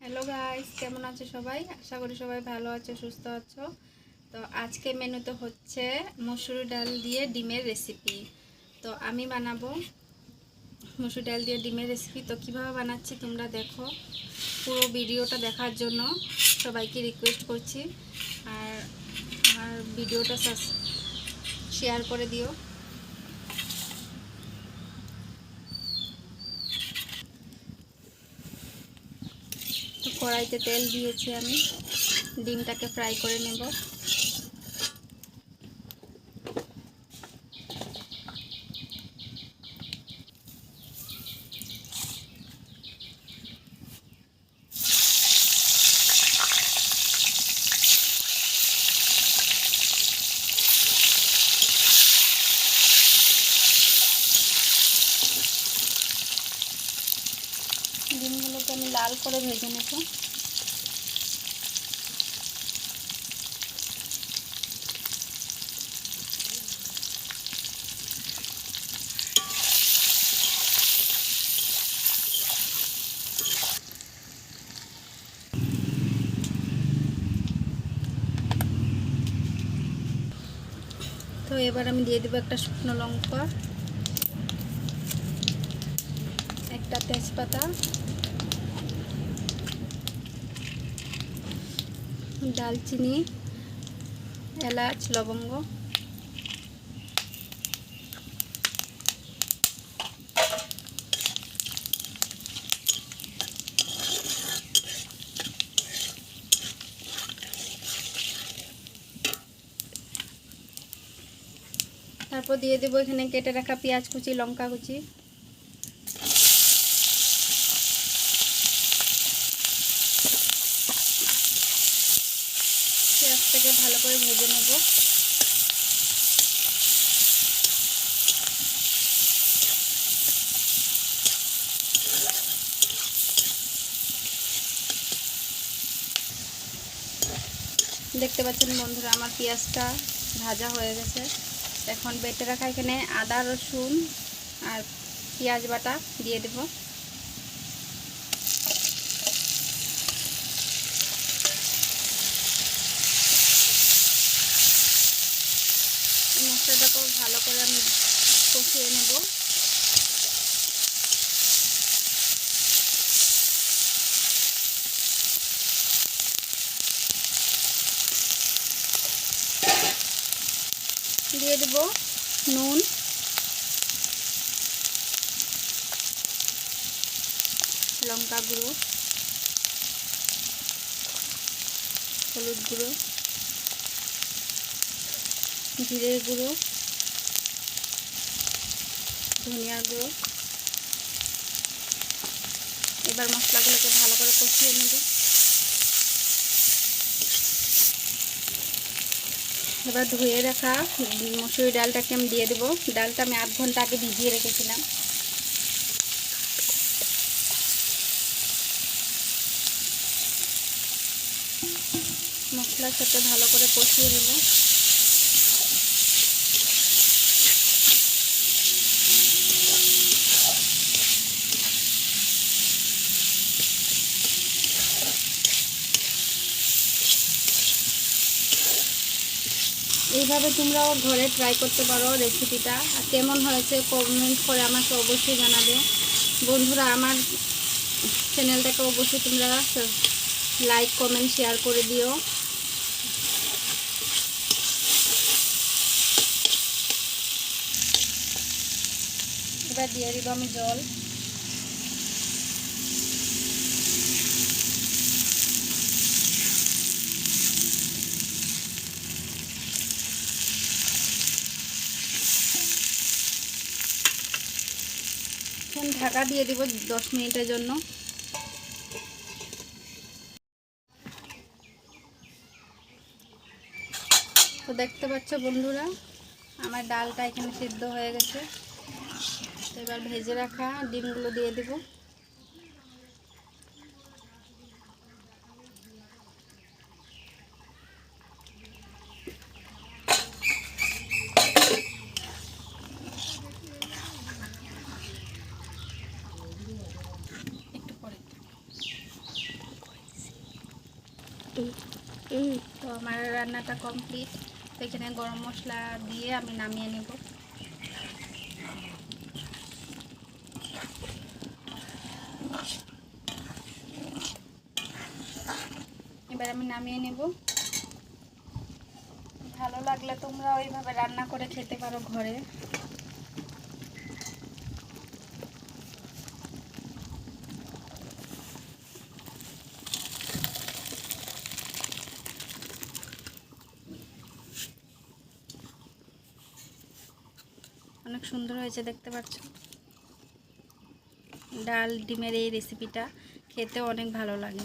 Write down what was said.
Hello guys, কেমন আছো সবাই? আশা করি সবাই ভালো আছো, সুস্থ আছো। তো আজকে মেনুতে হচ্ছে মসুর ডাল দিয়ে ডিমের রেসিপি। তো আমি বানাবো মসুর ডাল দিয়ে ডিমের রেসিপি। তো কিভাবে বানাচ্ছি তোমরা দেখো, পুরো ভিডিওটা দেখার জন্য সবাইকে রিকোয়েস্ট করছি। আর আমার ভিডিওটা শেয়ার করে দিও। তো কড়াইতে তেল দিয়েছি, আমি ডিমটাকে ফ্রাই করে নেব। ডিমগুলোকে আমি লাল করে ভেজে নেব। তো এবার আমি দিয়ে দেবো একটা শুকনো লঙ্কা, একটা তেজপাতা, দালচিনি, এলাচ, লবঙ্গ। তারপর দিয়ে দেবো এখানে কেটে রাখা পেঁয়াজ কুচি, লঙ্কা কুচি। পেঁয়াজটাকে ভালো করে ভেজে নেব। দেখতে পাচ্ছেন বন্ধুরা, আমার পেঁয়াজটা ভাজা হয়ে গেছে। এখন বেটে রাখা এখানে আদা, রসুন আর পেঁয়াজ বাটা দিয়ে দেব। মশলাটাকেও ভালো করে আমি কষিয়ে নেব। দিয়ে দেব নুন, লঙ্কা গুঁড়ো, হলুদ গুঁড়ো, জিরের গুঁড়ো, ধনিয়ার গুঁড়ো। এবার মশলাগুলোকে ভালো করে কষিয়ে নেব। এবার ধুয়ে রাখা মসুরি ডালটাকে আমি দিয়ে দেবো। ডালটা আমি 8 ঘন্টা আগে ভিজিয়ে রেখেছিলাম। মশলার সাথে ভালো করে কষিয়ে নেব। এইভাবে তোমরাও ঘরে ট্রাই করতে পারো রেসিপিটা। আর কেমন হয়েছে কমেন্ট করে আমাকে অবশ্যই জানাবে। বন্ধুরা, আমার চ্যানেলটাকে অবশ্যই তোমরা লাইক, কমেন্ট, শেয়ার করে দিও। এবার দিয়ে দিব আমি জল। এখন ঢাকা দিয়ে দিব 10 মিনিটের জন্য। তো দেখতে পাচ্ছ বন্ধুরা, আমার ডালটা এখানে সিদ্ধ হয়ে গেছে। এবার ভেজে রাখা ডিমগুলো দিয়ে দেব। তো আমার রান্নাটা কমপ্লিট। তো এখানে গরম মশলা দিয়ে আমি নামিয়ে নেব। এবার আমি নামিয়ে নেব। ভালো লাগলে তোমরা ওইভাবে রান্না করে খেতে পারো ঘরে। অনেক সুন্দর হয়েছে, দেখতে পাচ্ছ। ডাল ডিমের এই রেসিপিটা খেতে অনেক ভালো লাগে।